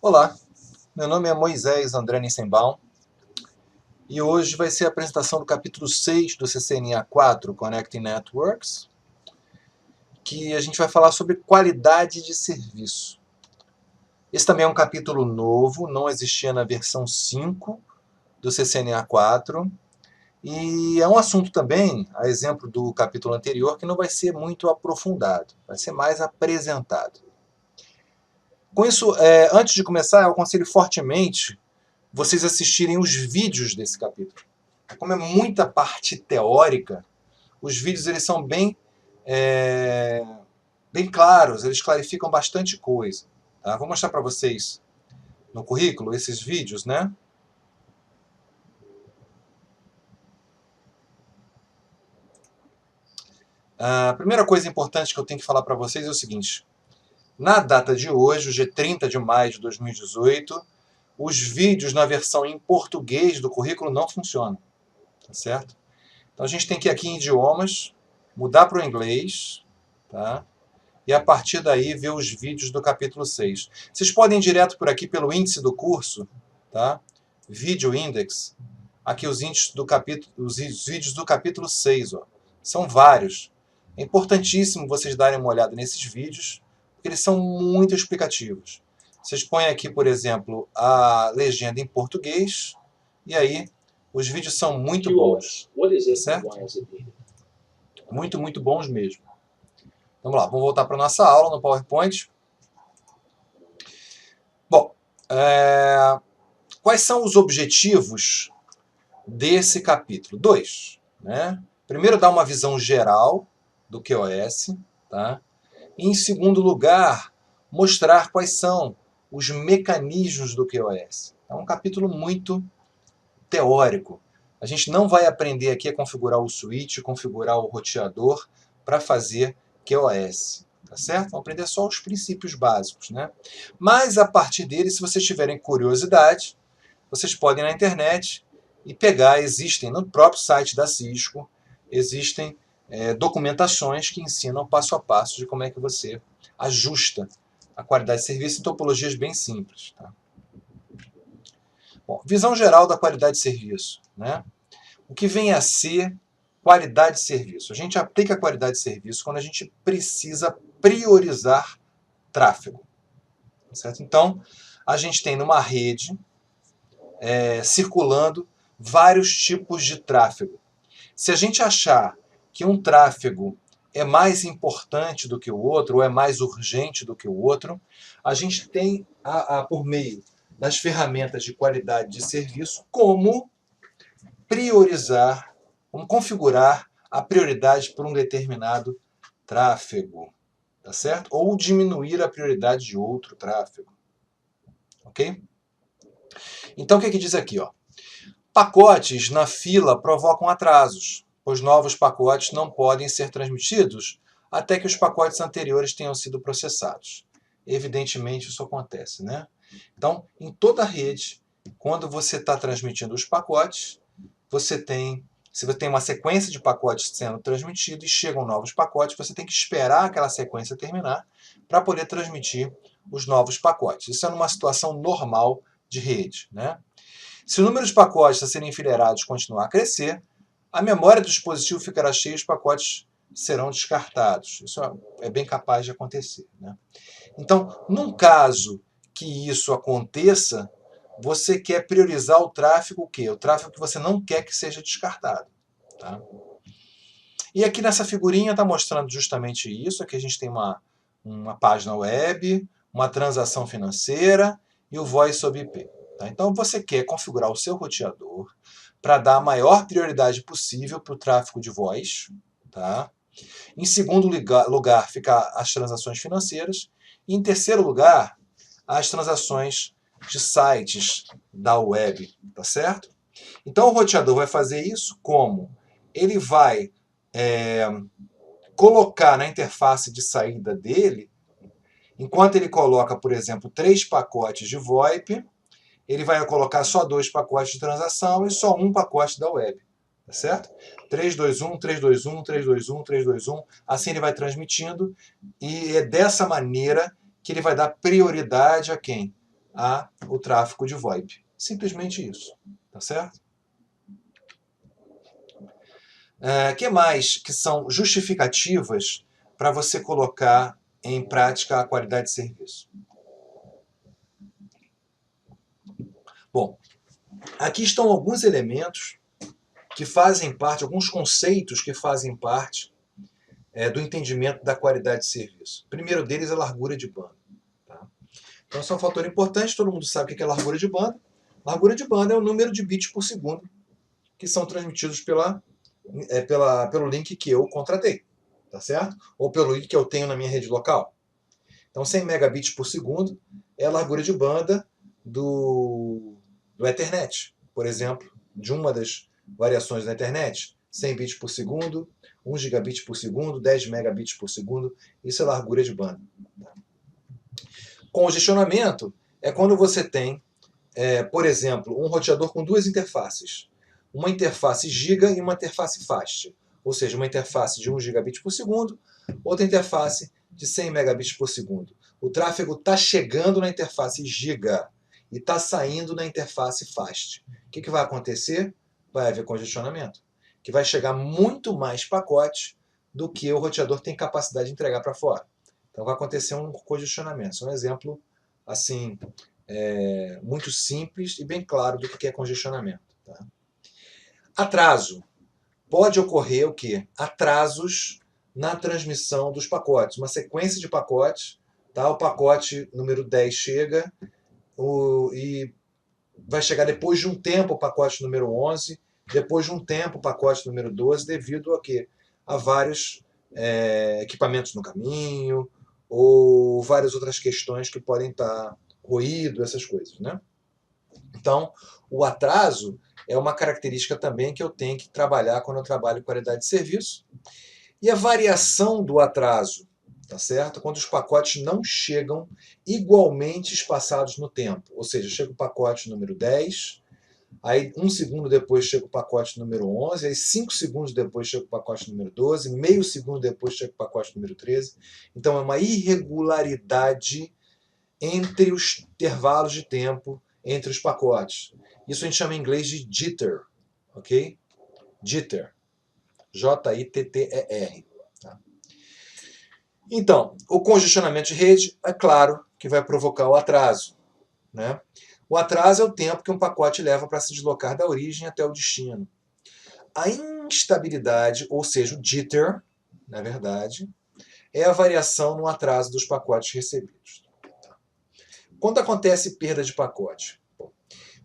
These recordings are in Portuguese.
Olá, meu nome é Moisés André Nissenbaum e hoje vai ser a apresentação do capítulo 6 do CCNA 4, Connecting Networks, que a gente vai falar sobre qualidade de serviço. Esse também é um capítulo novo, não existia na versão 5 do CCNA 4, e é um assunto também, a exemplo do capítulo anterior, que não vai ser muito aprofundado, vai ser mais apresentado. Com isso, antes de começar, eu aconselho fortemente vocês assistirem os vídeos desse capítulo. Como é muita parte teórica, os vídeos eles são bem claros, eles clarificam bastante coisa. Tá? Vou mostrar para vocês no currículo esses vídeos, né? A primeira coisa importante que eu tenho que falar para vocês é o seguinte: na data de hoje, o dia 30 de maio de 2018, os vídeos na versão em português do currículo não funcionam, tá certo? Então a gente tem que ir aqui em idiomas, mudar para o inglês, tá? E a partir daí ver os vídeos do capítulo 6. Vocês podem ir direto por aqui pelo índice do curso, tá? Video Index. Aqui os índices do capítulo, os vídeos do capítulo 6, ó. São vários. É importantíssimo vocês darem uma olhada nesses vídeos, porque eles são muito explicativos. Vocês põem aqui, por exemplo, a legenda em português, e aí os vídeos são muito bons, tá certo? Muito, muito bons mesmo. Vamos lá, vamos voltar para a nossa aula no PowerPoint. Bom, quais são os objetivos desse capítulo? Dois. Né? Primeiro, dar uma visão geral do QoS. Tá? E, em segundo lugar, mostrar quais são os mecanismos do QoS. É um capítulo muito teórico. A gente não vai aprender aqui a configurar o switch, configurar o roteador para fazer QoS. Tá certo? Vamos aprender só os princípios básicos. Né? Mas, a partir dele, se vocês tiverem curiosidade, vocês podem ir na internet e pegar, existem no próprio site da Cisco, existem documentações que ensinam passo a passo de como é que você ajusta a qualidade de serviço em topologias bem simples. Tá? Bom, visão geral da qualidade de serviço. Né? O que vem a ser qualidade de serviço? A gente aplica a qualidade de serviço quando a gente precisa priorizar tráfego. Certo? Então, a gente tem numa rede circulando vários tipos de tráfego. Se a gente achar que um tráfego é mais importante do que o outro, ou é mais urgente do que o outro, a gente tem, por meio das ferramentas de qualidade de serviço, como priorizar, como configurar a prioridade por um determinado tráfego, tá certo? Ou diminuir a prioridade de outro tráfego, ok? Então o que diz aqui, ó? Pacotes na fila provocam atrasos, pois novos pacotes não podem ser transmitidos até que os pacotes anteriores tenham sido processados. Evidentemente isso acontece, né? Então, em toda a rede, quando você está transmitindo os pacotes, se você tem uma sequência de pacotes sendo transmitidos e chegam novos pacotes, você tem que esperar aquela sequência terminar para poder transmitir os novos pacotes. Isso é numa situação normal de rede, né? Se o número de pacotes a serem enfileirados continuar a crescer, a memória do dispositivo ficará cheia e os pacotes serão descartados. Isso é bem capaz de acontecer. Né? Então, num caso que isso aconteça, você quer priorizar o tráfego o quê? O tráfego que você não quer que seja descartado. Tá? E aqui nessa figurinha está mostrando justamente isso. Aqui a gente tem uma página web, uma transação financeira e o Voice over IP. Tá? Então você quer configurar o seu roteador para dar a maior prioridade possível para o tráfego de voz. Tá? Em segundo lugar, fica as transações financeiras. E em terceiro lugar, as transações de sites da web. Tá certo? Então o roteador vai fazer isso como? Ele vai colocar na interface de saída dele, enquanto ele coloca, por exemplo, 3 pacotes de VoIP, ele vai colocar só 2 pacotes de transação e só um pacote da web. Tá certo? 321, 321, 321, 321, assim ele vai transmitindo, e é dessa maneira que ele vai dar prioridade a quem? ao tráfego de VoIP. Simplesmente isso, tá certo? Que mais que são justificativas para você colocar em prática a qualidade de serviço? Bom, aqui estão alguns elementos que fazem parte, alguns conceitos que fazem parte do entendimento da qualidade de serviço. O primeiro deles é a largura de banda. Tá? Então, isso é um fator importante, todo mundo sabe o que é largura de banda. Largura de banda é o número de bits por segundo que são transmitidos pelo link que eu contratei, tá certo? Ou pelo link que eu tenho na minha rede local. Então, 100 megabits por segundo é a largura de banda do Ethernet, por exemplo, de uma das variações da internet. 100 bits por segundo, 1 gigabit por segundo, 10 megabits por segundo, isso é largura de banda. Congestionamento é quando você tem, por exemplo, um roteador com duas interfaces. Uma interface giga e uma interface fast. Ou seja, uma interface de 1 gigabit por segundo, outra interface de 100 megabits por segundo. O tráfego está chegando na interface giga e está saindo na interface fast. O que vai acontecer? Vai haver congestionamento, que vai chegar muito mais pacote do que o roteador tem capacidade de entregar para fora. Então vai acontecer um congestionamento. Isso é um exemplo assim, muito simples e bem claro do que é congestionamento. Tá? Atraso. Pode ocorrer o quê? Atrasos na transmissão dos pacotes. Uma sequência de pacotes, tá? O pacote número 10 chega e vai chegar depois de um tempo o pacote número 11, depois de um tempo o pacote número 12, devido a quê? A vários equipamentos no caminho, ou várias outras questões que podem estar ruído, essas coisas, né? Então, o atraso é uma característica também que eu tenho que trabalhar quando eu trabalho qualidade de serviço. E a variação do atraso, tá certo? Quando os pacotes não chegam igualmente espaçados no tempo. Ou seja, chega o pacote número 10, aí 1 segundo depois chega o pacote número 11, aí 5 segundos depois chega o pacote número 12, meio segundo depois chega o pacote número 13. Então é uma irregularidade entre os intervalos de tempo entre os pacotes. Isso a gente chama em inglês de jitter, ok? Jitter. J-I-T-T-E-R. Tá? Então, o congestionamento de rede, é claro que vai provocar o atraso. Né? O atraso é o tempo que um pacote leva para se deslocar da origem até o destino. A instabilidade, ou seja, o jitter, na verdade, é a variação no atraso dos pacotes recebidos. Quando acontece perda de pacote?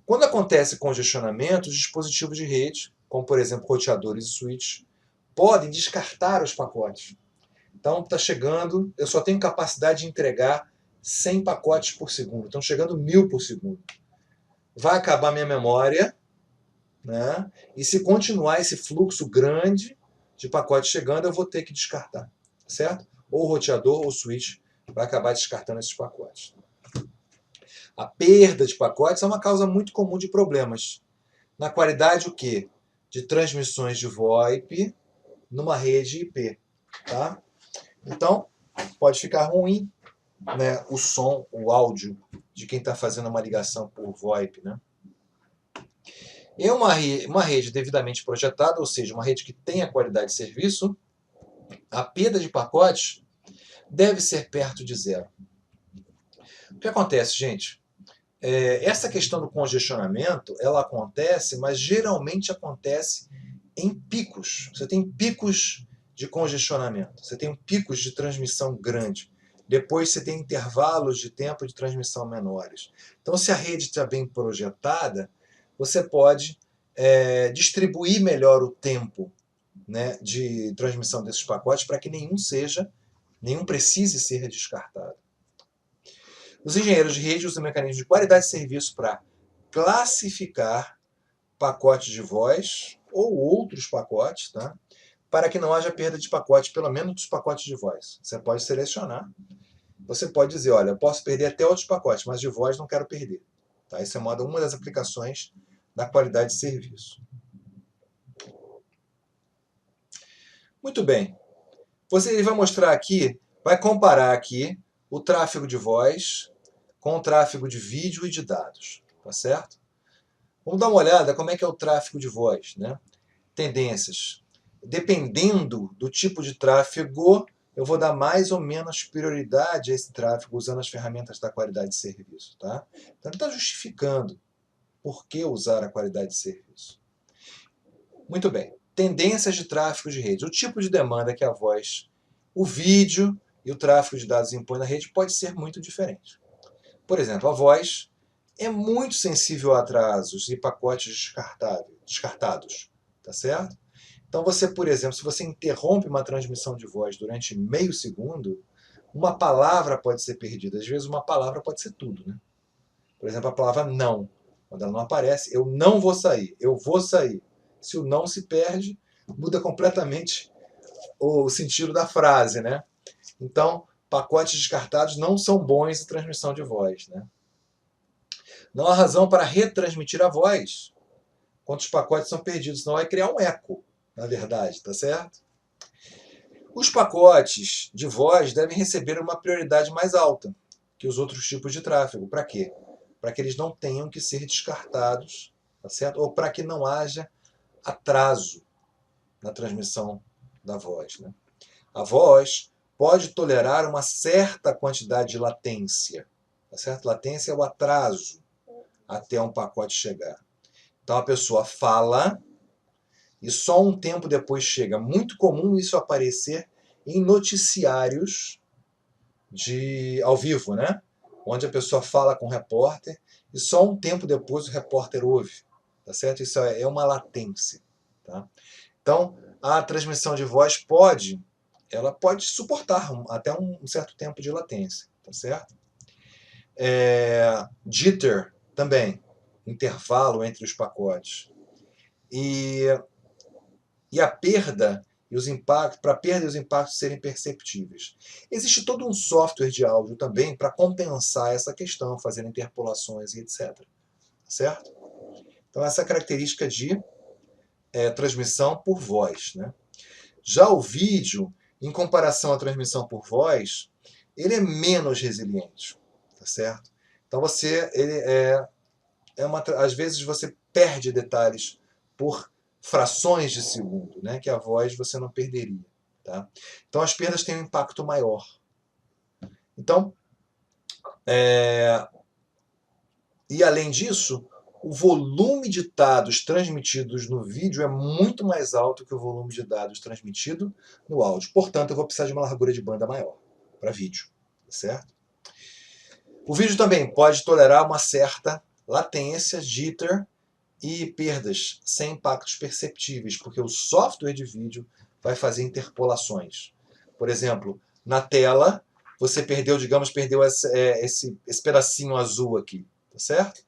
Quando acontece congestionamento, os dispositivos de rede, como por exemplo roteadores e switches, podem descartar os pacotes. Então está chegando, eu só tenho capacidade de entregar 100 pacotes por segundo, estão chegando 1000 por segundo. Vai acabar minha memória, né? E se continuar esse fluxo grande de pacotes chegando, eu vou ter que descartar, certo? Ou o roteador ou o switch vai acabar descartando esses pacotes. A perda de pacotes é uma causa muito comum de problemas. Na qualidade o quê? De transmissões de VoIP numa rede IP. Tá? Então, pode ficar ruim, né, o som, o áudio de quem está fazendo uma ligação por VoIP. Né? Em uma rede devidamente projetada, ou seja, uma rede que tenha qualidade de serviço, a perda de pacotes deve ser perto de zero. O que acontece, gente? Essa questão do congestionamento, ela acontece, mas geralmente acontece em picos. Você tem picos de congestionamento, você tem picos de transmissão grande. Depois você tem intervalos de tempo de transmissão menores. Então, se a rede está bem projetada, você pode distribuir melhor o tempo, né, de transmissão desses pacotes para que nenhum precise ser descartado. Os engenheiros de rede usam mecanismos de qualidade de serviço para classificar pacotes de voz ou outros pacotes, tá? Para que não haja perda de pacote, pelo menos dos pacotes de voz. Você pode selecionar. Você pode dizer, olha, eu posso perder até outros pacotes, mas de voz não quero perder. Tá? Isso é uma das aplicações da qualidade de serviço. Muito bem. Ele vai mostrar aqui, vai comparar aqui o tráfego de voz com o tráfego de vídeo e de dados, tá certo? Vamos dar uma olhada como é que é o tráfego de voz, né? Tendências. Dependendo do tipo de tráfego, eu vou dar mais ou menos prioridade a esse tráfego usando as ferramentas da qualidade de serviço, tá? Então ele está justificando por que usar a qualidade de serviço. Muito bem. Tendências de tráfego de rede. O tipo de demanda que a voz, o vídeo e o tráfego de dados impõem na rede pode ser muito diferente. Por exemplo, a voz é muito sensível a atrasos e pacotes descartados, tá certo? Então você, por exemplo, se você interrompe uma transmissão de voz durante meio segundo, uma palavra pode ser perdida. Às vezes uma palavra pode ser tudo, né? Por exemplo, a palavra não. Quando ela não aparece, eu não vou sair, eu vou sair. Se o não se perde, muda completamente o sentido da frase, né? Então, pacotes descartados não são bons em transmissão de voz, né? Não há razão para retransmitir a voz quando os pacotes são perdidos, senão vai criar um eco, na verdade, tá certo? Os pacotes de voz devem receber uma prioridade mais alta que os outros tipos de tráfego. Para quê? Para que eles não tenham que ser descartados, tá certo? Ou para que não haja atraso na transmissão da voz, né? A voz pode tolerar uma certa quantidade de latência, tá certo? Latência é o atraso até um pacote chegar. Então a pessoa fala e só um tempo depois chega. Muito comum isso aparecer em noticiários ao vivo, né? Onde a pessoa fala com o repórter e só um tempo depois o repórter ouve, tá certo? Isso é uma latência, tá? Então, a transmissão de voz ela pode suportar até um certo tempo de latência, tá certo? Jitter também, intervalo entre os pacotes. E a perda e os impactos, para a perda e os impactos serem perceptíveis. Existe todo um software de áudio também para compensar essa questão, fazer interpolações e etc. Certo? Então, essa é a característica de transmissão por voz, né? Já o vídeo, em comparação à transmissão por voz, ele é menos resiliente, tá certo? Então às vezes você perde detalhes por frações de segundo, né, que a voz você não perderia, tá? Então as perdas têm um impacto maior. Então, e além disso, o volume de dados transmitidos no vídeo é muito mais alto que o volume de dados transmitido no áudio. Portanto, eu vou precisar de uma largura de banda maior para vídeo, certo? O vídeo também pode tolerar uma certa latência, jitter e perdas sem impactos perceptíveis, porque o software de vídeo vai fazer interpolações. Por exemplo, na tela, você perdeu esse pedacinho azul aqui, tá certo?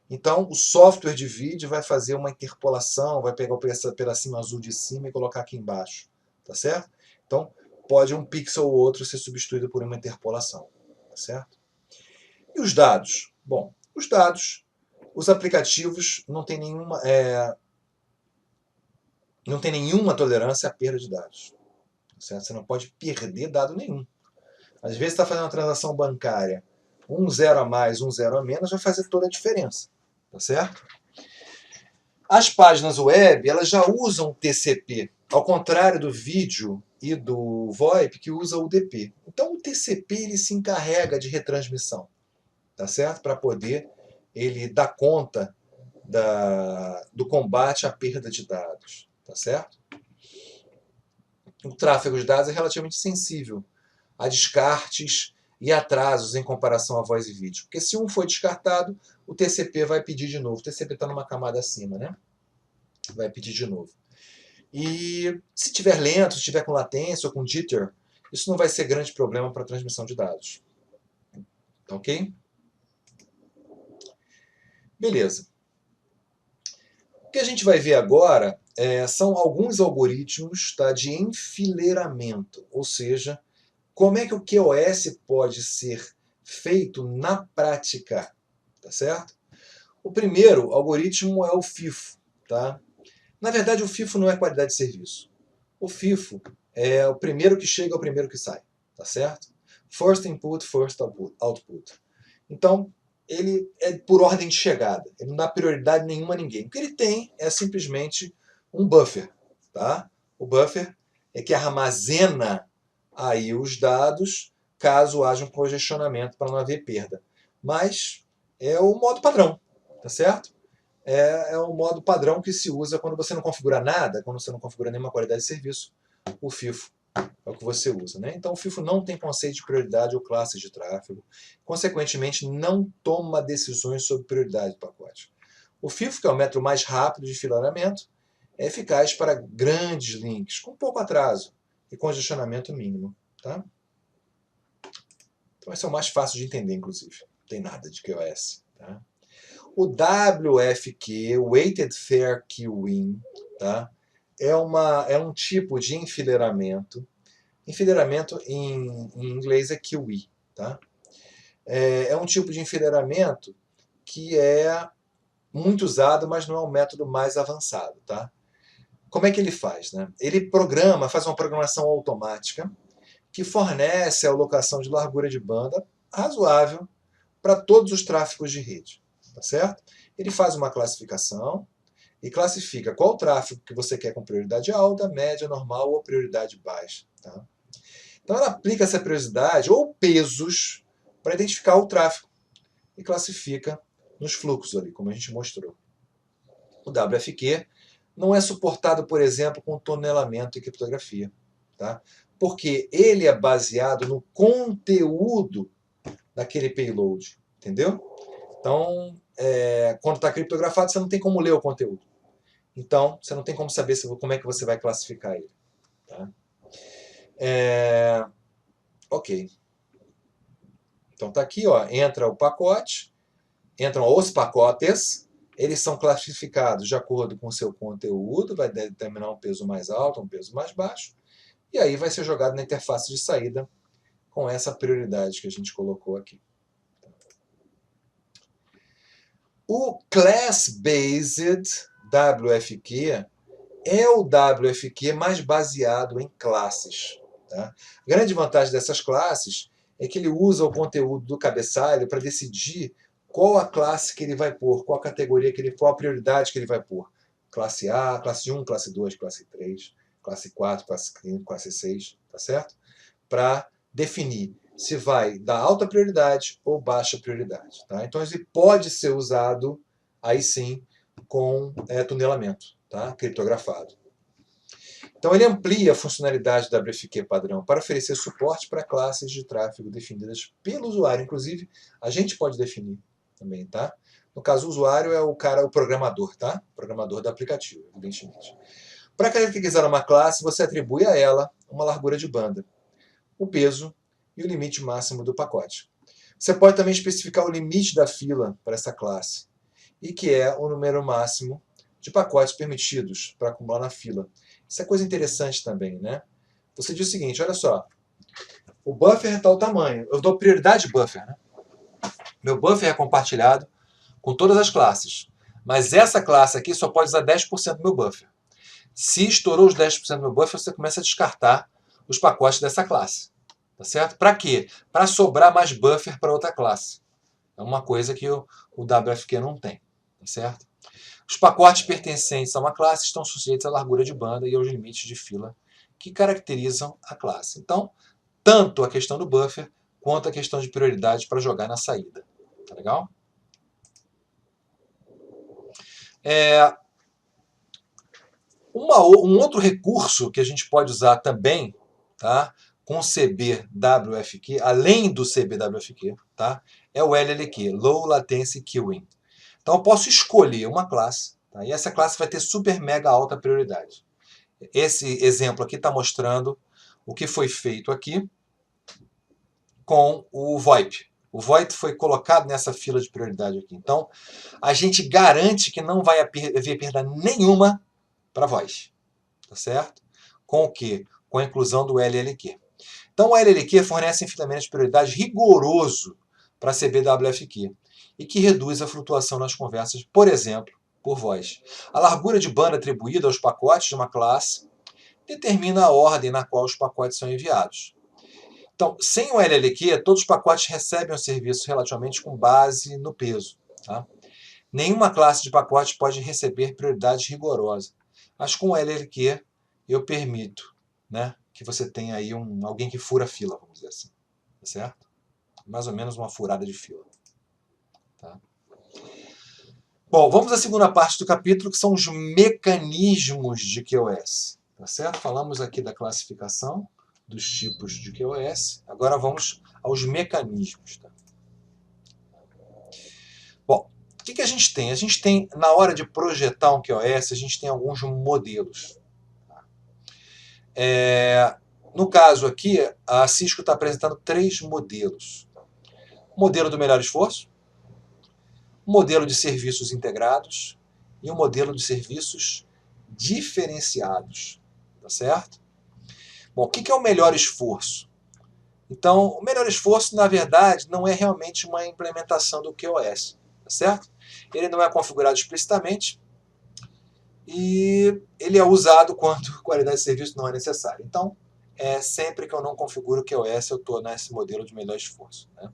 Então, o software de vídeo vai fazer uma interpolação, vai pegar esse pedacinho azul de cima e colocar aqui embaixo, tá certo? Então, pode um pixel ou outro ser substituído por uma interpolação, tá certo? E os dados? Bom, os aplicativos não têm nenhuma tolerância à perda de dados, tá certo? Você não pode perder dado nenhum. Às vezes está fazendo uma transação bancária, um zero a mais, um zero a menos, vai fazer toda a diferença, tá certo? As páginas web, elas já usam TCP, ao contrário do vídeo e do VoIP, que usa o UDP. Então o TCP ele se encarrega de retransmissão, tá certo? Para poder ele dar conta do combate à perda de dados, tá certo? O tráfego de dados é relativamente sensível a descartes e atrasos em comparação a voz e vídeo. Porque se um foi descartado, o TCP vai pedir de novo. O TCP está numa camada acima, né? Vai pedir de novo. E se tiver lento, se tiver com latência ou com jitter, isso não vai ser grande problema para a transmissão de dados. Tá ok? Beleza. O que a gente vai ver agora são alguns algoritmos, tá, de enfileiramento, ou seja, como é que o QoS pode ser feito na prática, tá certo? O primeiro algoritmo é o FIFO, tá? Na verdade, o FIFO não é qualidade de serviço. O FIFO é o primeiro que chega, é o primeiro que sai, tá certo? First input, first output. Então, ele é por ordem de chegada. Ele não dá prioridade nenhuma a ninguém. O que ele tem é simplesmente um buffer. Tá? O buffer é que armazena aí os dados caso haja um congestionamento para não haver perda. Mas é o modo padrão, tá certo? É o modo padrão que se usa quando você não configura nada, quando você não configura nenhuma qualidade de serviço, o FIFO é o que você usa. Né? Então o FIFO não tem conceito de prioridade ou classes de tráfego, consequentemente não toma decisões sobre prioridade do pacote. O FIFO, que é o método mais rápido de enfileiramento, é eficaz para grandes links, com pouco atraso e congestionamento mínimo. Tá? Então esse é o mais fácil de entender, inclusive. Não tem nada de QoS. Tá? O WFQ, Weighted Fair Queuing, tá? É um tipo de enfileiramento. Enfileiramento em inglês é QE. Tá? É um tipo de enfileiramento que é muito usado, mas não é o método mais avançado. Tá? Como é que ele faz? Né? Ele programa, faz uma programação automática que fornece a alocação de largura de banda razoável para todos os tráfegos de rede. Tá certo? Ele faz uma classificação e classifica qual tráfego que você quer com prioridade alta, média, normal ou prioridade baixa. Tá? Então ela aplica essa prioridade ou pesos para identificar o tráfego e classifica nos fluxos ali, como a gente mostrou. O WFQ não é suportado, por exemplo, com tonelamento e criptografia, tá? Porque ele é baseado no conteúdo daquele payload, entendeu? Então, quando está criptografado, você não tem como ler o conteúdo. Então, você não tem como saber como é que você vai classificar ele. Tá? Ok. Então tá aqui, ó, entra o pacote, entram os pacotes, eles são classificados de acordo com o seu conteúdo, vai determinar um peso mais alto, um peso mais baixo, e aí vai ser jogado na interface de saída com essa prioridade que a gente colocou aqui. O Class-Based WFQ é o WFQ mais baseado em classes. Tá? A grande vantagem dessas classes é que ele usa o conteúdo do cabeçalho para decidir qual a classe que ele vai pôr, qual a categoria que ele, qual a prioridade que ele vai pôr. Classe A, classe 1, classe 2, classe 3, classe 4, classe 5, classe 6, tá certo? Para definir se vai dar alta prioridade ou baixa prioridade. Tá? Então ele pode ser usado aí sim com tunelamento, tá? Criptografado. Então ele amplia a funcionalidade da WFQ padrão para oferecer suporte para classes de tráfego definidas pelo usuário. Inclusive, a gente pode definir também, tá? No caso, o usuário é o programador, tá? O programador do aplicativo, evidentemente. Para caracterizar uma classe, você atribui a ela uma largura de banda, o peso e o limite máximo do pacote. Você pode também especificar o limite da fila para essa classe, e que é o número máximo de pacotes permitidos para acumular na fila. Isso é coisa interessante também, né? Você diz o seguinte, olha só, o buffer é tal tamanho, eu dou prioridade buffer, né? Meu buffer é compartilhado com todas as classes, mas essa classe aqui só pode usar 10% do meu buffer. Se estourou os 10% do meu buffer, você começa a descartar os pacotes dessa classe. Tá certo? Para quê? Para sobrar mais buffer para outra classe. É uma coisa que o WFQ não tem. Tá certo? Os pacotes pertencentes a uma classe estão sujeitos à largura de banda e aos limites de fila que caracterizam a classe. Então, tanto a questão do buffer quanto a questão de prioridade para jogar na saída. Tá legal? Um outro recurso que a gente pode usar também, tá, com CBWFQ, além do CBWFQ, tá, é o LLQ, Low Latency Queuing. Então eu posso escolher uma classe, tá, e essa classe vai ter super mega alta prioridade. Esse exemplo aqui está mostrando o que foi feito aqui com o VoIP. O VoIP foi colocado nessa fila de prioridade aqui. Então, a gente garante que não vai haver perda nenhuma para voz. Tá certo? Com o quê? Com a inclusão do LLQ. Então, o LLQ fornece enfileiramento de prioridade rigoroso para CBWFQ e que reduz a flutuação nas conversas, por exemplo, por voz. A largura de banda atribuída aos pacotes de uma classe determina a ordem na qual os pacotes são enviados. Então, sem o LLQ, todos os pacotes recebem o serviço relativamente com base no peso. Tá? Nenhuma classe de pacote pode receber prioridade rigorosa. Mas com o LLQ, eu permito, né, que você tenha aí alguém que fura a fila, vamos dizer assim. Tá certo? Mais ou menos uma furada de fila. Tá? Bom, vamos à segunda parte do capítulo, que são os mecanismos de QoS. Tá certo? Falamos aqui da classificação dos tipos de QoS. Agora vamos aos mecanismos. Tá? Bom, o que a gente tem? A gente tem, na hora de projetar um QoS, a gente tem alguns modelos. No caso aqui, a Cisco está apresentando 3 modelos. O modelo do melhor esforço, o modelo de serviços integrados e o modelo de serviços diferenciados. Tá certo? Bom, o que é o melhor esforço? Então, o melhor esforço, na verdade, não é realmente uma implementação do QoS. Tá certo? Ele não é configurado explicitamente e ele é usado quando qualidade de serviço não é necessária. Então, sempre que eu não configuro o QoS, eu estou nesse modelo de melhor esforço. Né?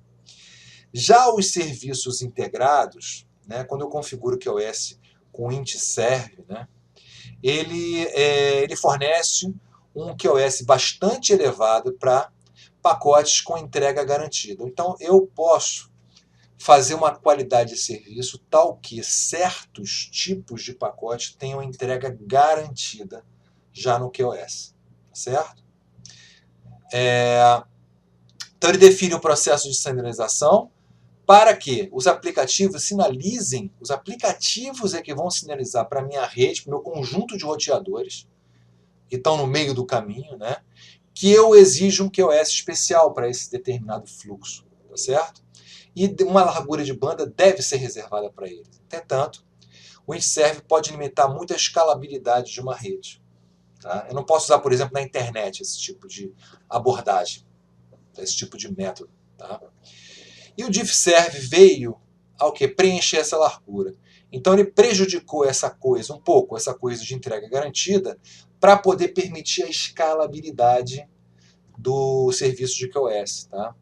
Já os serviços integrados, né, quando eu configuro o QoS com int-serve, né, ele fornece um QoS bastante elevado para pacotes com entrega garantida. Então, eu posso fazer uma qualidade de serviço tal que certos tipos de pacote tenham entrega garantida já no QoS. Certo? Então, ele define o processo de sinalização para que os aplicativos sinalizem, os aplicativos é que vão sinalizar para a minha rede, para o meu conjunto de roteadores, que estão no meio do caminho, né, que eu exijo um QoS especial para esse determinado fluxo. Tá certo? E uma largura de banda deve ser reservada para ele. Entretanto, o int-serve pode limitar muito a escalabilidade de uma rede. Tá? Eu não posso usar, por exemplo, na internet esse tipo de abordagem, esse tipo de método. Tá? E o diff-serve veio ao que? Preencher essa largura. Então ele prejudicou essa coisa, um pouco, essa coisa de entrega garantida, para poder permitir a escalabilidade do serviço de QoS. Tá?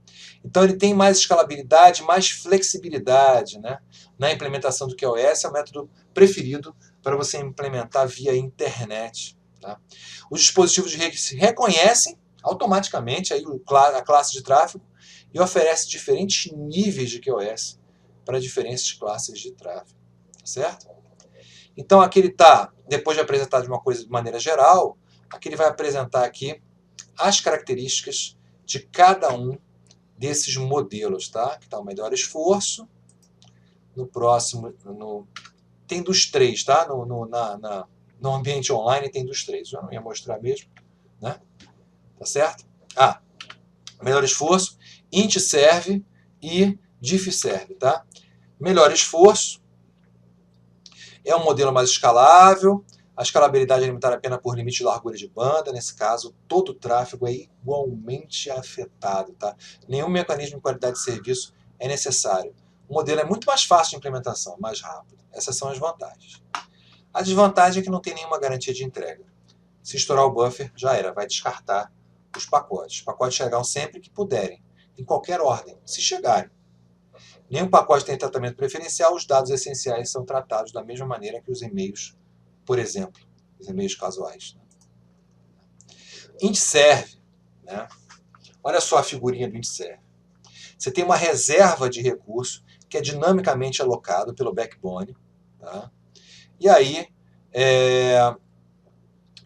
Então ele tem mais escalabilidade, mais flexibilidade, né? Na implementação do QoS, é o método preferido para você implementar via internet. Tá? Os dispositivos de rede se reconhecem automaticamente aí a classe de tráfego e oferece diferentes níveis de QoS para diferentes classes de tráfego. Tá certo? Então aqui ele está, depois de apresentar de uma coisa de maneira geral, aqui ele vai apresentar aqui as características de cada um desses modelos, tá? Que está o melhor esforço. No próximo, tem dos 3, tá? No ambiente online tem dos 3. Eu não ia mostrar mesmo, né? Tá certo? Melhor esforço, int-serve e diff-serve, tá? Melhor esforço é um modelo mais escalável. A escalabilidade é limitada apenas por limite de largura de banda. Nesse caso, todo o tráfego é igualmente afetado. Tá? Nenhum mecanismo de qualidade de serviço é necessário. O modelo é muito mais fácil de implementação, mais rápido. Essas são as vantagens. A desvantagem é que não tem nenhuma garantia de entrega. Se estourar o buffer, já era, vai descartar os pacotes. Os pacotes chegarão sempre que puderem, em qualquer ordem, se chegarem. Nenhum pacote tem tratamento preferencial, os dados essenciais são tratados da mesma maneira que os e-mails, por exemplo, os e-mails casuais. Int-serve, né? Olha só a figurinha do int-serve. Você tem uma reserva de recurso que é dinamicamente alocado pelo backbone. Tá? E aí,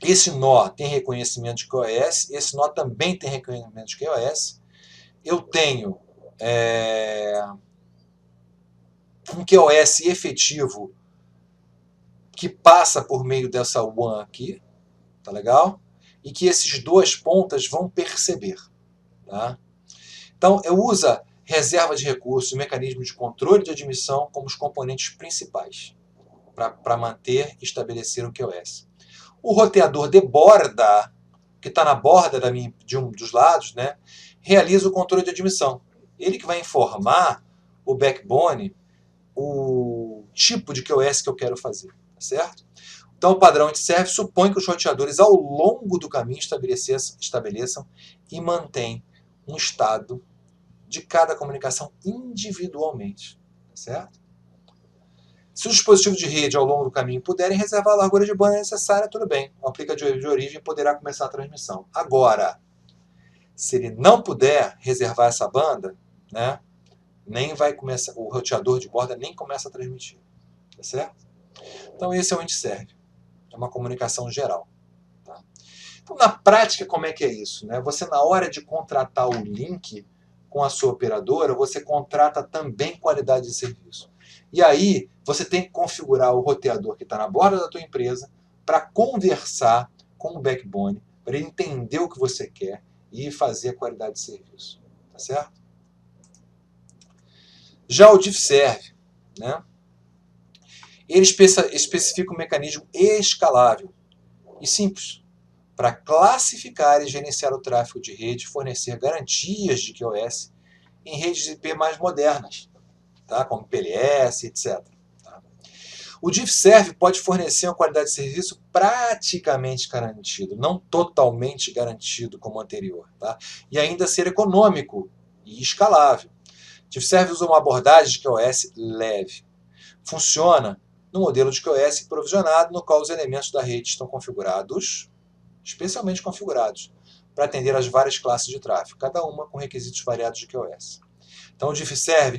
esse nó tem reconhecimento de QoS, esse nó também tem reconhecimento de QoS. Eu tenho um QoS efetivo que passa por meio dessa WAN aqui, tá legal? E que esses duas pontas vão perceber. Tá? Então, eu uso reserva de recursos e mecanismo de controle de admissão como os componentes principais para manter e estabelecer o QoS. O roteador de borda, que está na borda de um dos lados, né, realiza o controle de admissão. Ele que vai informar o backbone o tipo de QoS que eu quero fazer. Tá certo? Então, o padrão int-serve supõe que os roteadores, ao longo do caminho, estabeleçam e mantêm um estado de cada comunicação individualmente, certo? Se os dispositivos de rede ao longo do caminho puderem reservar a largura de banda necessária, tudo bem. O aplicativo de origem poderá começar a transmissão. Agora, se ele não puder reservar essa banda, né, nem vai começar, o roteador de borda nem começa a transmitir. Tá certo? Então esse é o Indiserve. É uma comunicação geral. Tá? Então, na prática, como é que é isso? Né? Você, na hora de contratar o link com a sua operadora, você contrata também qualidade de serviço. E aí, você tem que configurar o roteador que está na borda da tua empresa para conversar com o backbone, para ele entender o que você quer e fazer a qualidade de serviço. Tá certo? Já o DiffServe, né? Ele especifica um mecanismo escalável e simples para classificar e gerenciar o tráfego de rede e fornecer garantias de QoS em redes IP mais modernas, tá? Como PLS, etc. Tá? O DiffServe pode fornecer uma qualidade de serviço praticamente garantido, não totalmente garantido como o anterior, tá? E ainda ser econômico e escalável. O DiffServe usa uma abordagem de QoS leve. Funciona no modelo de QoS provisionado, no qual os elementos da rede estão configurados, especialmente configurados, para atender às várias classes de tráfego, cada uma com requisitos variados de QoS. Então o DiffServe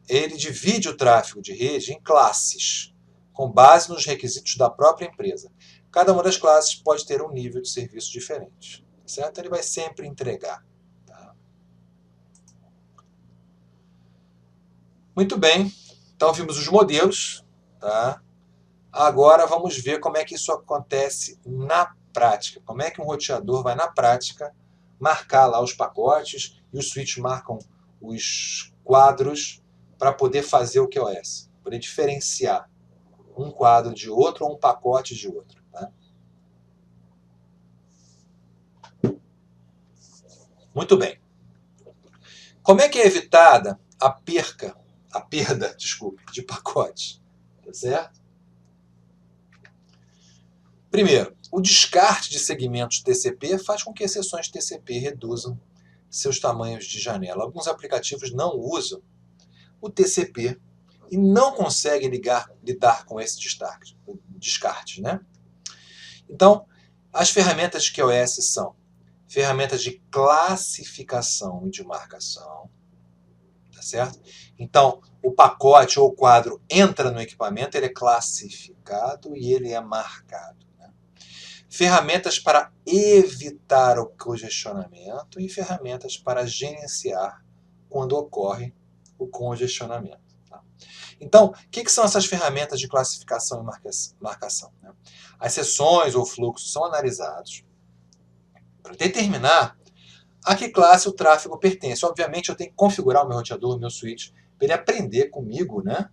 ele divide o tráfego de rede em classes, com base nos requisitos da própria empresa. Cada uma das classes pode ter um nível de serviço diferente. Certo? Ele vai sempre entregar. Tá? Muito bem. Então vimos os modelos. Tá? Agora vamos ver como é que isso acontece na prática. Como é que um roteador vai, na prática, marcar lá os pacotes e os switches marcam os quadros para poder fazer o QoS. Poder diferenciar um quadro de outro ou um pacote de outro. Tá? Muito bem. Como é que é evitada a perda, de pacotes? Tá certo? Primeiro, o descarte de segmentos TCP faz com que as seções TCP reduzam seus tamanhos de janela. Alguns aplicativos não usam o TCP e não conseguem lidar com esse descarte. Né? Então, as ferramentas de QoS são ferramentas de classificação e de marcação. Tá certo? Então, o pacote ou o quadro entra no equipamento, ele é classificado e ele é marcado. Né? Ferramentas para evitar o congestionamento e ferramentas para gerenciar quando ocorre o congestionamento. Tá? Então, o que são essas ferramentas de classificação e marcação? Né? As seções ou fluxos são analisados para determinar a que classe o tráfego pertence. Obviamente, eu tenho que configurar o meu roteador, o meu switch, para ele aprender comigo, né,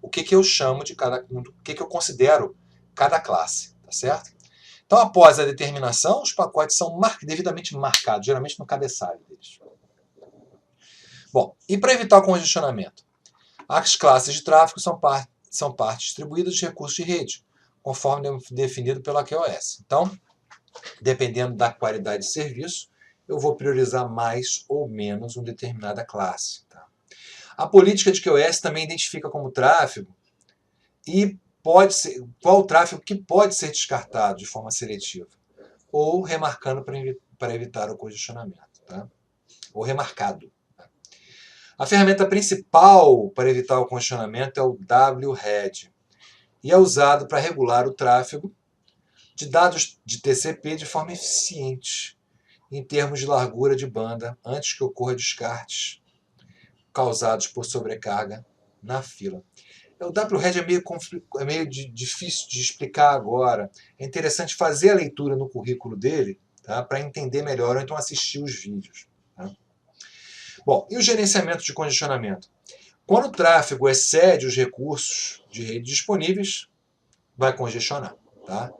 o que eu chamo de cada, o que eu considero cada classe, tá certo? Então, após a determinação, os pacotes são devidamente marcados, geralmente no cabeçalho deles. Bom, e para evitar o congestionamento? As classes de tráfego são partes distribuídas de recursos de rede, conforme definido pela QoS. Então, dependendo da qualidade de serviço, eu vou priorizar mais ou menos uma determinada classe. Tá? A política de QoS também identifica como tráfego e qual tráfego que pode ser descartado de forma seletiva, ou remarcando para evitar o congestionamento, tá? Ou remarcado. Tá? A ferramenta principal para evitar o congestionamento é o WRED, e é usado para regular o tráfego de dados de TCP de forma eficiente, em termos de largura de banda, antes que ocorra descartes causados por sobrecarga na fila. O WRED é meio difícil de explicar agora. É interessante fazer a leitura no currículo dele, tá, para entender melhor, ou então assistir os vídeos. Tá? Bom, e o gerenciamento de congestionamento? Quando o tráfego excede os recursos de rede disponíveis, vai congestionar. Tá?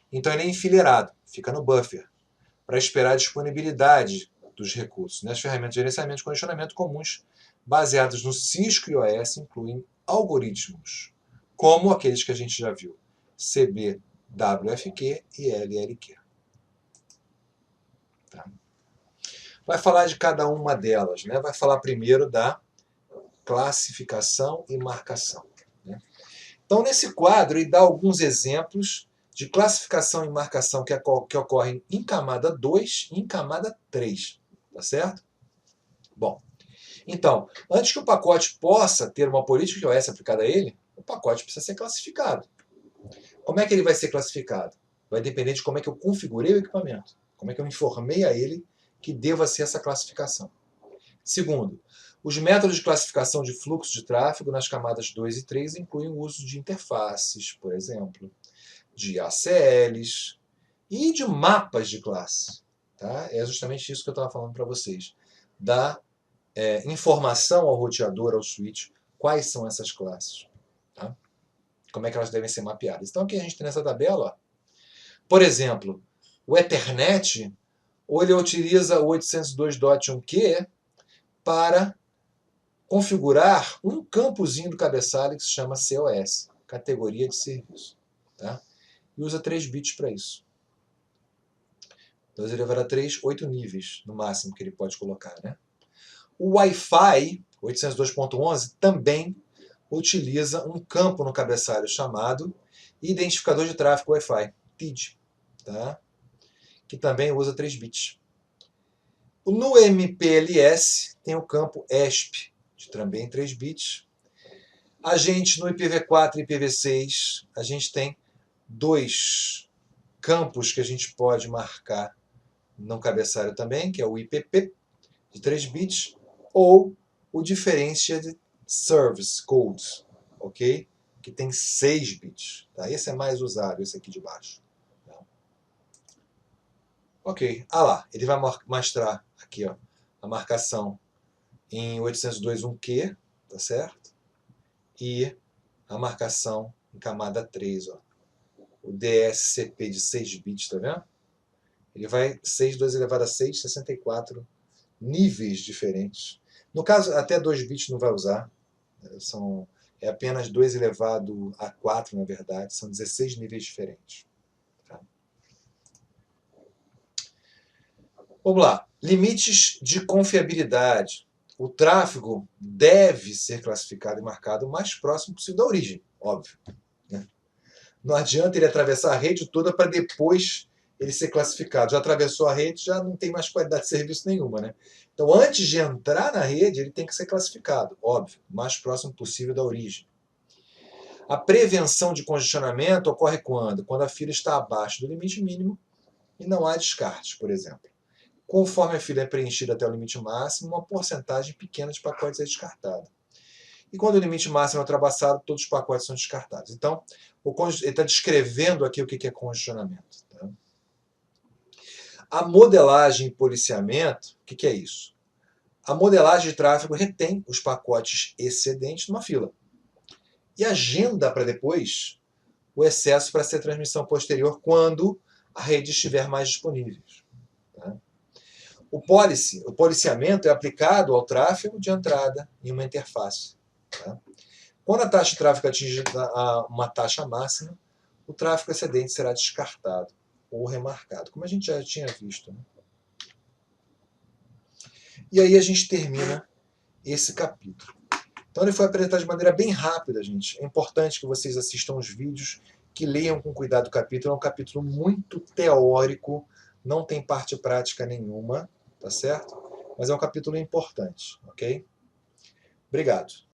Então ele é enfileirado, fica no buffer, para esperar a disponibilidade dos recursos. As ferramentas de gerenciamento de congestionamento comuns, baseadas no Cisco IOS, incluem algoritmos, como aqueles que a gente já viu, CBWFQ e LLQ. Tá? vai falar de cada uma delas, né? Vai falar primeiro da classificação e marcação, né? Então, nesse quadro, ele dá alguns exemplos de classificação e marcação que ocorrem em camada 2 e em camada 3, tá certo? Bom, então, antes que o pacote possa ter uma política de OS aplicada a ele, o pacote precisa ser classificado. Como é que ele vai ser classificado? Vai depender de como é que eu configurei o equipamento, como é que eu informei a ele que deva ser essa classificação. Segundo, os métodos de classificação de fluxo de tráfego nas camadas 2 e 3 incluem o uso de interfaces, por exemplo, de ACLs e de mapas de classe. Tá? É justamente isso que eu estava falando para vocês. Da informação ao roteador, ao switch, quais são essas classes. Tá? Como é que elas devem ser mapeadas. Então aqui a gente tem nessa tabela, ó, por exemplo, o Ethernet, ou ele utiliza o 802.1q para configurar um campozinho do cabeçalho que se chama COS, categoria de serviço. Tá? E usa 3 bits para isso. 2 elevado a 3, 8 níveis no máximo que ele pode colocar. Né? O Wi-Fi 802.11 também utiliza um campo no cabeçalho chamado Identificador de Tráfego Wi-Fi, TID, tá? Que também usa 3 bits. No MPLS tem o campo ESP, de também 3 bits. A gente, no IPv4 e IPv6, a gente tem 2 campos que a gente pode marcar no cabeçalho também, que é o IPP, de 3 bits, ou o Differentiated Service Code, ok? Que tem 6 bits. Tá? Esse é mais usado, esse aqui de baixo. Tá? Ok, lá, ele vai mostrar aqui, ó, a marcação em 802.1q, tá certo? E a marcação em camada 3, ó. O DSCP de 6 bits, tá vendo? Ele vai 6, 2 elevado a 6, 64 níveis diferentes. No caso, até 2 bits não vai usar. É apenas 2 elevado a 4, na verdade. São 16 níveis diferentes. Tá? Vamos lá. Limites de confiabilidade. O tráfego deve ser classificado e marcado o mais próximo possível da origem, óbvio. Né? Não adianta ele atravessar a rede toda para depois ele ser classificado. Já atravessou a rede, já não tem mais qualidade de serviço nenhuma. Né? Então, antes de entrar na rede, ele tem que ser classificado, óbvio, o mais próximo possível da origem. A prevenção de congestionamento ocorre quando? Quando a fila está abaixo do limite mínimo e não há descartes, por exemplo. Conforme a fila é preenchida até o limite máximo, uma porcentagem pequena de pacotes é descartada. E quando o limite máximo é ultrapassado, todos os pacotes são descartados. Então, ele está descrevendo aqui o que é congestionamento. Tá? A modelagem e policiamento, o que é isso? A modelagem de tráfego retém os pacotes excedentes numa fila e agenda para depois o excesso para ser transmissão posterior quando a rede estiver mais disponível. Tá? O policiamento é aplicado ao tráfego de entrada em uma interface. Tá? Quando a taxa de tráfego atinge uma taxa máxima, o tráfego excedente será descartado ou remarcado, como a gente já tinha visto. Né? E aí a gente termina esse capítulo. Então ele foi apresentado de maneira bem rápida, gente. É importante que vocês assistam os vídeos, que leiam com cuidado o capítulo. É um capítulo muito teórico, não tem parte prática nenhuma, tá certo? Mas é um capítulo importante, ok? Obrigado.